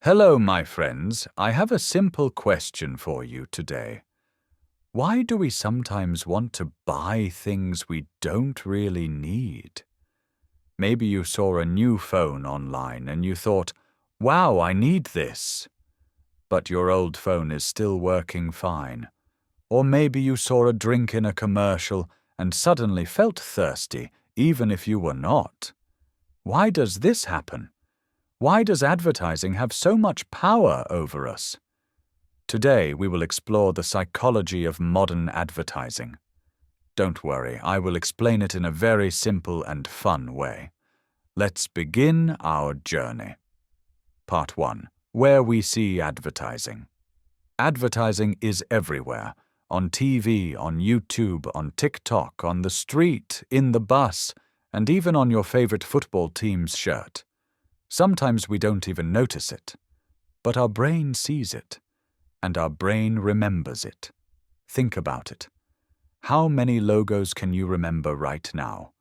Hello, my friends. I have a simple question for you today. Why do we sometimes want to buy things we don't really need? Maybe you saw a new phone online and you thought, wow, I need this. But your old phone is still working fine. Or maybe you saw a drink in a commercial and suddenly felt thirsty, even if you were not. Why does this happen? Why does advertising have so much power over us? Today, we will explore the psychology of modern advertising. Don't worry, I will explain it in a very simple and fun way. Let's begin our journey. Part 1. Where we see advertising. Advertising is everywhere. On TV, on YouTube, on TikTok, on the street, in the bus, and even on your favorite football team's shirt. Sometimes we don't even notice it, but our brain sees it, and our brain remembers it. Think about it. How many logos can you remember right now?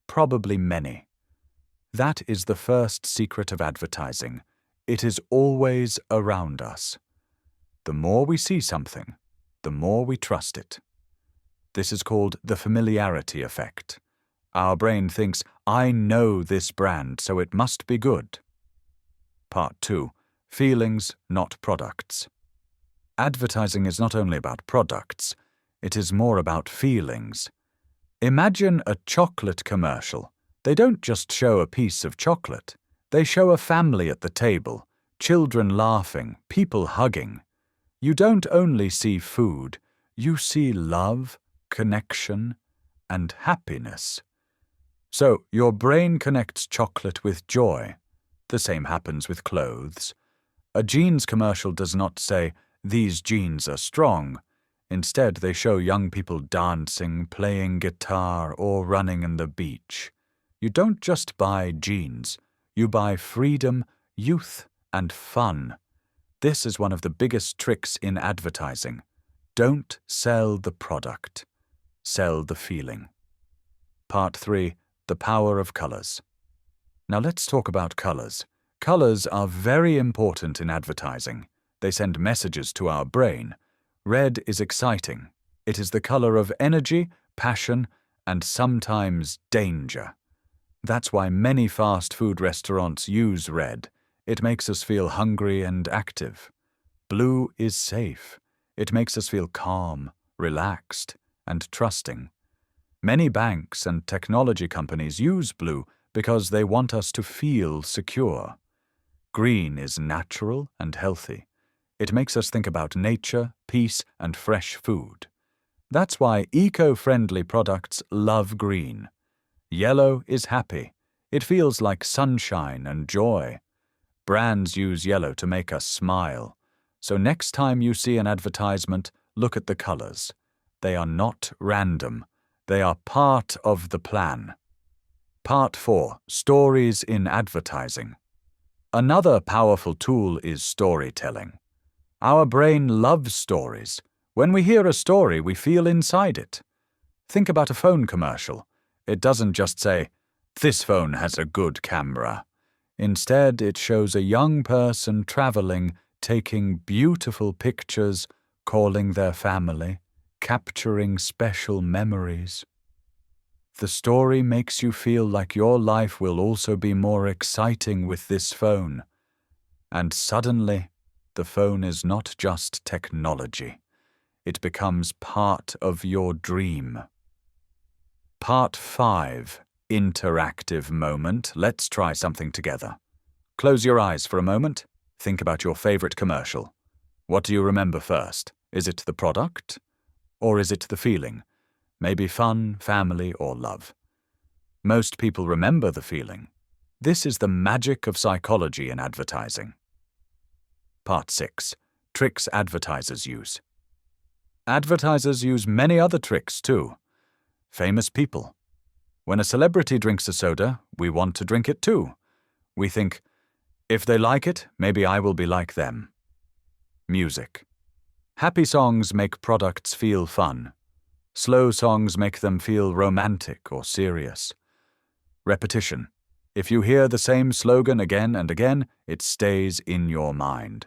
Probably many. That is the first secret of advertising. It is always around us. The more we see something, the more we trust it. This is called the familiarity effect. Our brain thinks, I know this brand, so it must be good. Part 2. Feelings, not products. Advertising is not only about products, it is more about feelings. Imagine a chocolate commercial. They don't just show a piece of chocolate. They show a family at the table, children laughing, people hugging. You don't only see food, you see love, connection, and happiness. So, your brain connects chocolate with joy. The same happens with clothes. A jeans commercial does not say, these jeans are strong. Instead, they show young people dancing, playing guitar, or running on the beach. You don't just buy jeans. You buy freedom, youth, and fun. This is one of the biggest tricks in advertising. Don't sell the product. Sell the feeling. Part 3. The power of colors. Now let's talk about colors. Colors are very important in advertising. They send messages to our brain. Red is exciting. It is the color of energy, passion, and sometimes danger. That's why many fast food restaurants use red. It makes us feel hungry and active. Blue is safe. It makes us feel calm, relaxed, and trusting. Many banks and technology companies use blue because they want us to feel secure. Green is natural and healthy. It makes us think about nature, peace, and fresh food. That's why eco-friendly products love green. Yellow is happy. It feels like sunshine and joy. Brands use yellow to make us smile. So next time you see an advertisement, look at the colors. They are not random. They are part of the plan. Part 4. Stories in advertising. Another powerful tool is storytelling. Our brain loves stories. When we hear a story, we feel inside it. Think about a phone commercial. It doesn't just say, this phone has a good camera. Instead, it shows a young person traveling, taking beautiful pictures, calling their family, capturing special memories. The story makes you feel like your life will also be more exciting with this phone. And suddenly, the phone is not just technology. It becomes part of your dream. Part 5. Interactive moment. Let's try something together. Close your eyes for a moment. Think about your favorite commercial. What do you remember first? Is it the product? Or is it the feeling? Maybe fun, family, or love. Most people remember the feeling. This is the magic of psychology in advertising. Part 6. Tricks advertisers use. Advertisers use many other tricks too. Famous people. When a celebrity drinks a soda, we want to drink it too. We think, if they like it, maybe I will be like them. Music. Happy songs make products feel fun. Slow songs make them feel romantic or serious. Repetition. If you hear the same slogan again and again, it stays in your mind.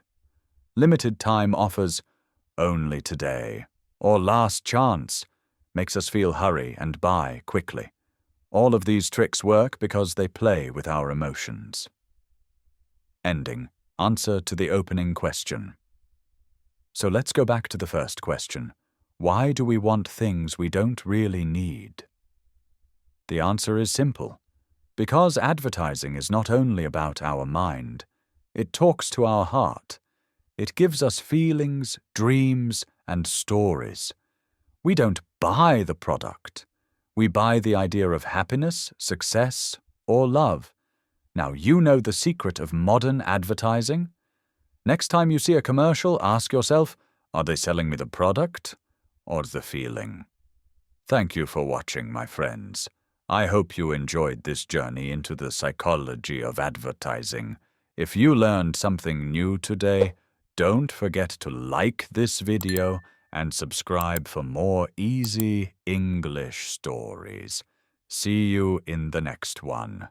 Limited time offers, only today, or last chance, makes us feel hurry and buy quickly. All of these tricks work because they play with our emotions. Ending. Answer to the opening question. So let's go back to the first question. Why do we want things we don't really need? The answer is simple. Because advertising is not only about our mind, it talks to our heart. It gives us feelings, dreams, and stories. We don't buy the product. We buy the idea of happiness, success, or love. Now, you know the secret of modern advertising? Next time you see a commercial, ask yourself, are they selling me the product or the feeling? Thank you for watching, my friends. I hope you enjoyed this journey into the psychology of advertising. If you learned something new today, don't forget to like this video and subscribe for more easy English stories. See you in the next one.